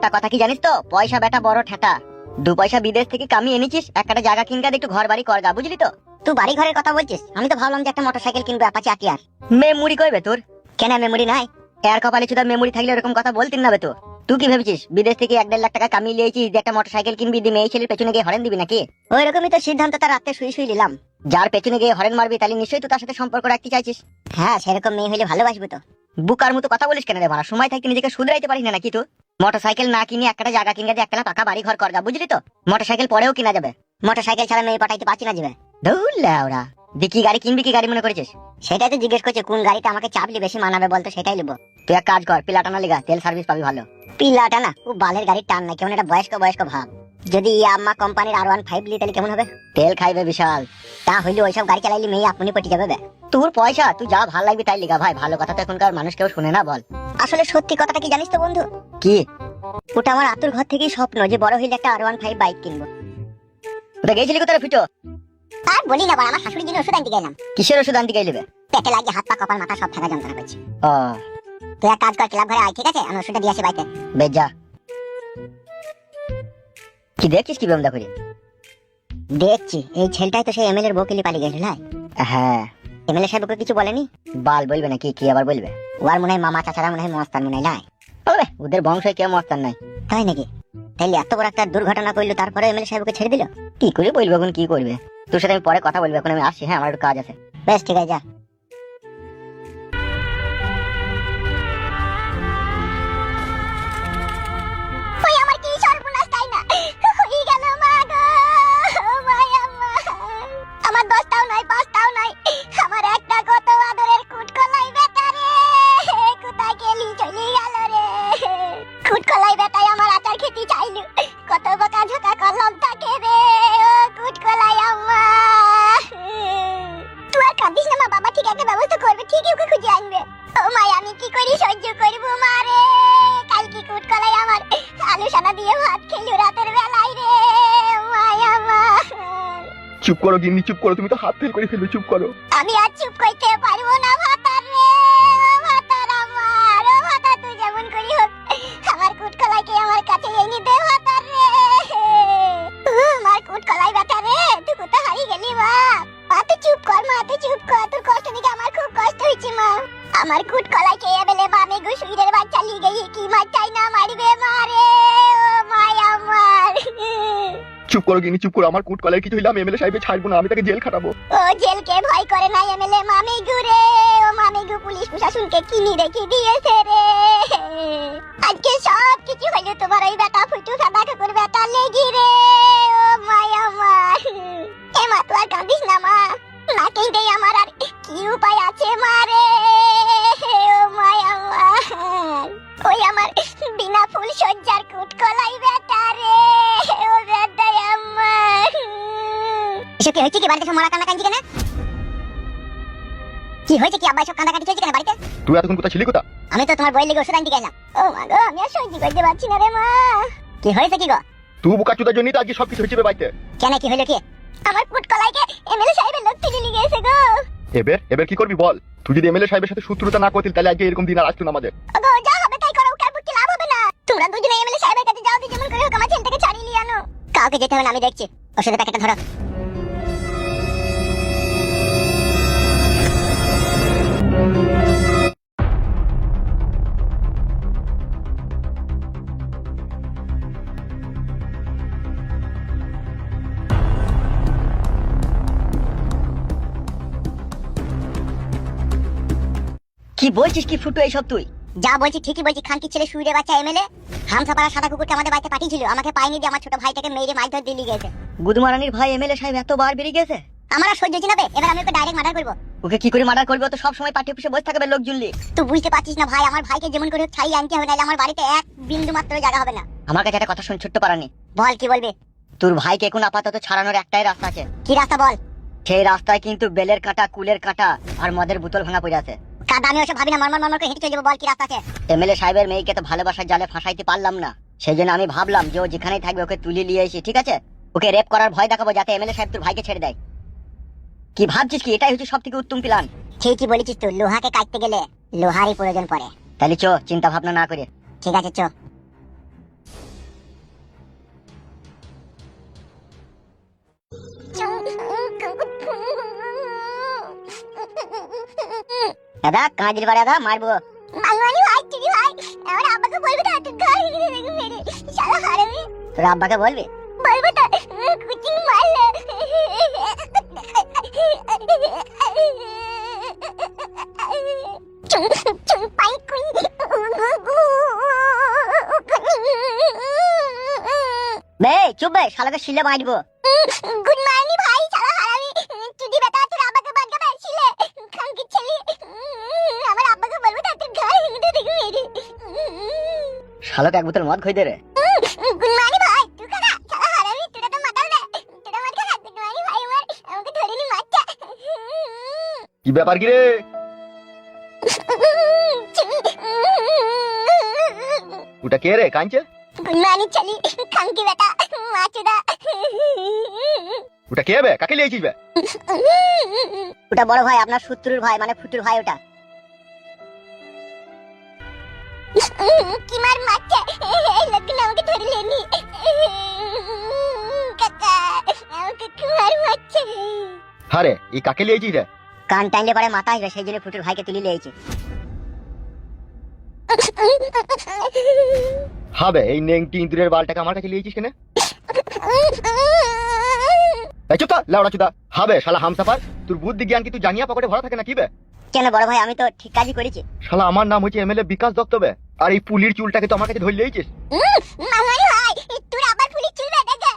একটা কথা কি জানিস তো, পয়সা বেটা বড় ঠেটা। 2 পয়সা বিদেশ থেকে কামিয়ে এনেছিস, একটা জায়গা কিনকা একটু ঘর বাড়ি করগা, বুঝলি তো? তুই বাড়ি ঘরের কথা বলছিস, আমি তো ভাবলাম যে একটা মোটরসাইকেল কিনবো, অ্যাপাচি আটিয়ার। মেমোরি কইবে তোর? কেন মেমোরি নাই? এর কপালে চুদা মেমোরি থাকলে এরকম কথা বলতিন না বে তো। তুই কি ভেবেছিস বিদেশ থেকে 1.5 লাখ টাকা কামিয়ে লিয়েছিস যে একটা মোটরসাইকেল কিনবি, দিয়ে মেয়ে ছেলের পেছনে গিয়ে হরেন দিবি নাকি? ওই রকমই তো সিদ্ধান্ত তার রাতে শুই নিলাম। যার পেছনে গিয়ে হরেন মারবি তাহলে নিশ্চয়ই তুই তার সাথে সম্পর্ক রাখতে চাইছিস। হ্যাঁ, সেরকম মেয়ে হলে ভালোবাসবো তো। বুকার মতো কথা বলিস কেন রে মারা? সময় থাকতে নিজেকে শুধরাইতে পারিস না নাকি তুই? মোটরসাইকেল না কিনে একটা জায়গা কিনগা দিয়ে একটা পাকা বাড়ি ঘর করগা, বুঝলি তো? মোটরসাইকেল পরেও কিনা যাবে। মোটরসাইকেল ছাড়া মেয়ে পাঠাইতে পারছি না যাবে। ধুল্লা ওরা দি কি গাড়ি কিনবি, কি গাড়ি মনে করেছিস? সেটাই তো জিজ্ঞেস করছে, কোন গাড়িটা আমাকে চাপলে বেশি মানাবে বলতো, সেটাই নেবো। তুই এক কাজ কর, পিলাটানা লিগা, তেল সার্ভিস পাবি ভালো। পিলাটা না, ও বালের গাড়ির টান নাই, কেমন একটা বয়স্ক বয়স্ক ভাব। যদি ইয়াম্মা কোম্পানির R15 লি তাহলে কেমন হবে? তেল খাইবে বিশাল। তা হইলে ওইসব গাড়ি চালাইলে মেয়ে আপনি পটি যাবে বে। তোর পয়সা, তুই যা ভাল লাগবে তাই লিগা ভাই। ভালো কথা তো এখনকার মানুষ কেউ শুনে না, বল। আসলে সত্যি কথাটা কি জানিস তো বন্ধু? কি? ওটা আমার আতুর ঘর থেকেই স্বপ্ন যে বড় হইলে একটা R15 বাইক কিনবো। ওটা গেছিলি কোথায় ফিটো? আর বলি না, আমার শাশুড়ির জন্য ওষুধ আনতে গেলাম। কিসের ওষুধ আনতে গেলিবে? পেটে লাগে, হাত পা কপাল মাথা সব থাকা যন্ত্রণা করছে। ও তুই এক কাজ কর, ক্লাব ঘরে আয়, ঠিক আছে? আমি ওষুধটা দিয়ে আসি বাইতে। বেজা। কি দেখছিস কি বেমদা করে? দেখছি এই ছেলেটাই তো সেই এমএলএর বউকে পালিয়ে গেছিল। হ্যাঁ, এমএলএ সাহেব ওকে কিছু বলেনি? বাল বলবে না, কি কি আবার বলবে? ওর মনে হয় মামা চাচারা মনে হয় মস্তান মনে হয়। ওরে ওদের বংশে কেউ মস্তান নাই। তাই নাকি? তাইলে এত বড় একটা দুর্ঘটনা করলো, তারপরে এমএলএ সাহেবকে ছেড়ে দিল? কি করে বলবো এখন, কি করবে? তোর সাথে আমি পরে কথা বলবো, এখন আমি আসছি। হ্যাঁ, আমার একটু কাজ আছে। বেশ, ঠিক আছে, যা। ওই আমার কি সর্বনাশ, তাই না? হয়ে গেল মা গো, মায়া মা। আমার 10টাও নাই, 5টাও নাই, আমার একটা কত আদরের কুটকলাই বেটা রে, কোথায় গেলি, চলে গেল রে। কুটকলাই বেটাই আমার আচার খেতে চাইলো, কত বকা ঝোকা করলাম তাকে রে, ও কুটকলাই আম্মা। তুই আর কাঁদিস না মা, বাবা ঠিক একটা ব্যবস্থা করবে, ঠিকই ওকে খুঁজে আনবে। ও মাই, আমি কি করি সহ্য করবো মা রে? কালকে কুটকলাই আমার আলু সানা দিয়ে ভাত খেলো রাতের বেলায় রে, মায়া মা। চুপ করো গিন্নি, চুপ করো, তুমি তো হাত ফেল করে ফেলবে, চুপ করো। আমি আর চুপ করতে পারবো না ভাতার রে, ভাতার আমার, ও ভাতার তুই যেমন করি হোক আমার কুটকলাইকে আমার কাছে এনে দে ভাতার রে। আমার কুটকলাই বেটা রে, তুই কোথায় হারিয়ে গেলি মা? মা তুই চুপ কর, মা তুই চুপ কর, তোর কষ্ট দেখে আমার খুব কষ্ট হয়েছে মা। আমার কুটকলাইকে এবেলে বামে গো সুইরের বাচ্চা লিয়ে গিয়ে কি মারটাই না মারিবে মা রে, ও মায়া আমার। চুপ করো গিন্নি, চুপ করো, আমার কুট কলার কিছু হইলে আমি এমএলএ সাহেবকে ছাড়বো না, আমি তাকে জেল খাটাবো। ও জেলকে ভয় করে না এমএলএ মামিগু রে, ও মামিগু পুলিশ প্রশাসনকে কিনি রেখে দিয়েছে রে। আজকে সব কিছু হইলো তোমার ওই বেটা ফুটু সাদা ঠাকুর বেটা লেগি রে, ও মায়া মা। এ মা, তুই আর কাঁদিস না মা, না কেঁদে আমার আর কি উপায় আছে মা রে, ও মায়া মা। ওই আমার বিনা ফুল সজ্জার কুটকলাই বেটা রে, ও বেটা আমার। এসব কি হয়েছে কি বাড়িতে? সব মারা কান্না কাঁদছি কেন? কি হয়েছে কি আব্বা, সব কান্না কাঁদছি কেন বাড়িতে? তুই এতক্ষণ কোথায় ছিলি? কোথা? আমি তো তোমার বই লেগে ওষুধ আনতে গেলাম। ও মা গো, আমি আর সহ্য করতে পারছি না রে মা। কি হয়েছে কি গো? তুই বোকা চুদার জন্যই তো আজকে সবকিছু হয়েছে বাড়িতে। কেন, কি হইলো কি? আমার কুটকলাইকে এমএলএ সাহেবের লোক তুলে নিয়ে গেছে গো। এবার এবার কি করবি বল? তুই যদি এমএলএ সাহেবের সাথে শত্রুতা না করতিস তাহলে আজকে এরকম দিন আর আসতো না আমাদের। গো, যা হবে তাই করো, কার বুঝতে লাভ হবে না। তোমরা দুজনে এমএলএ সাহেবের কাছে যাও, যেমন করে হোক আমার ছেলেটাকে ছাড়িয়ে নিয়ে আনো। কাউকে যেতে হবে না, আমি দেখছি। ওষুধের প্যাকেটটা ধরো। কি বলছিস কি ফুটু এইসব তুই? যা বলছি ঠিকই বলছি, খানকির ছেলে সুইরে বাচ্চা এমএলএ হামসাপাড়া সাদা কুকুরকে আমাদের বাড়িতে পাঠিয়েছিল, আমাকে পাইনি দিয়ে আমার ছোট ভাইটাকে মেরে মাছ ধরে দিয়ে গেছে। গুদমারানির ভাই এমএলএ সাহেব এতবার বেরিয়ে গেছে, আমার আর সহ্য হচ্ছে না বে, এবার আমি ওকে ডাইরেক্ট মার্ডার করবো। ওকে কি করে মার্ডার করবে? ও তো সব সময় পাঠ্য অফিসে বসে থাকবে লোক জুললি। তুই বুঝতে পারছিস না ভাই, আমার ভাইকে যেমন করে হোক ছাড়িয়ে আনতে হবে, নাহলে আমার বাড়িতে এক বিন্দু মাত্র জায়গা হবে না। আমার কাছে একটা কথা শুন, ছোট্ট পারানি। বল, কি বলবি? তোর ভাইকে এখন আপাতত ছাড়ানোর একটাই রাস্তা আছে। কি রাস্তা বল? সেই রাস্তায় কিন্তু বেলের কাঁটা, কুলের কাঁটা আর মদের বোতল ভাঙা পড়ে আছে। কাদা আমি ওসব ভাবি না, মরমর মরমর করে হেঁটে চলে যাবো। বল, কি রাস্তা আছে? এমএলএ সাহেবের মেয়েকে তো ভালোবাসার জালে ফাঁসাইতে পারলাম না, সেই জন্য আমি ভাবলাম যে ও যেখানেই থাকবে ওকে তুলে নিয়ে এসি, ঠিক আছে? ওকে রেপ করার ভয় দেখাবো যাতে এমএলএ সাহেব তোর ভাইকে ছেড়ে দেয়। কি ভাবছিস কি? এটাই হচ্ছে সব থেকে উত্তম প্ল্যান। ঠিকই বলেছিস তুই, লোহাকে কাটতে গেলে লোহারই প্রয়োজন পড়ে। তাহলে চো, চিন্তা ভাবনা না করে। ঠিক আছে, চো। দাদা কাঁদির বাড়ি দাদা মারবো। বাঙালি ভাই চুরি ভাই আমার আব্বাকে বলবি না তুই ঘরে গিয়ে দেখে মেরে শালা হারামি। তোর আব্বাকে বলবি? বলবো তো কুচিং মারলে। চুং চুং পাই কুই। বে চুপ বে, শালাকে শিলে মারবো। গুড মর্নিং ভাই শালা হারামি চুদি বেটা তোর আব্বাকে বাগাবে ছিলে খানকি ছেলে। আমার আব্বাকে বলবো না তুই ঘরে গিয়ে দেখে মেরে। শালাকে এক বোতল মদ খই দে রে। গুড মর্নিং ভাই তুই কারা শালা হারামি তোরা তো মাতাল রে তোরা মার খা। গুড মর্নিং ভাই আমাকে ধরে নি মারটা। কি ব্যাপার কি রে? ওটা কে রে কাঁদছে? গুড মর্নিং চলি খানকি বেটা মাচুদা। ওটা কে বে? কাকে লিয়েছিস বে? ওটা বড় ভাই, আপনার শত্রুর ভাই, মানে ফুটুর ভাই ওটা। কি মার মারছে এই লোকগুলো আমাকে ধরে লেনি। কাকা আমাকে কি মার মারছে। আরে এই কাকে লিয়েছিস রে? কান টাইলে পরে মাথা আসবে, সেই জন্য ফুটুর ভাইকে তুলে লিয়েছি। হবে এই নেংটি ইঁদুরের বালটাকে আমার কাছে লিয়েছিস কেন? এই চুপ তো লাউড়া চুদা। হবে শালা হামসাফার, তোর বুদ্ধি জ্ঞান কি তুই জাঙ্গিয়া পকেটে ভরা থাকে না কি বে? কেন বড় ভাই, আমি তো ঠিক কাজই করেছি। শালা আমার নাম হচ্ছে এমএলএ বিকাশ দত্ত বে, আর এই পুলির চুলটাকে তো আমার কাছে ধরে লিয়েছিস। মামাই ভাই তোর আবার পুলিশ চুল বেটা।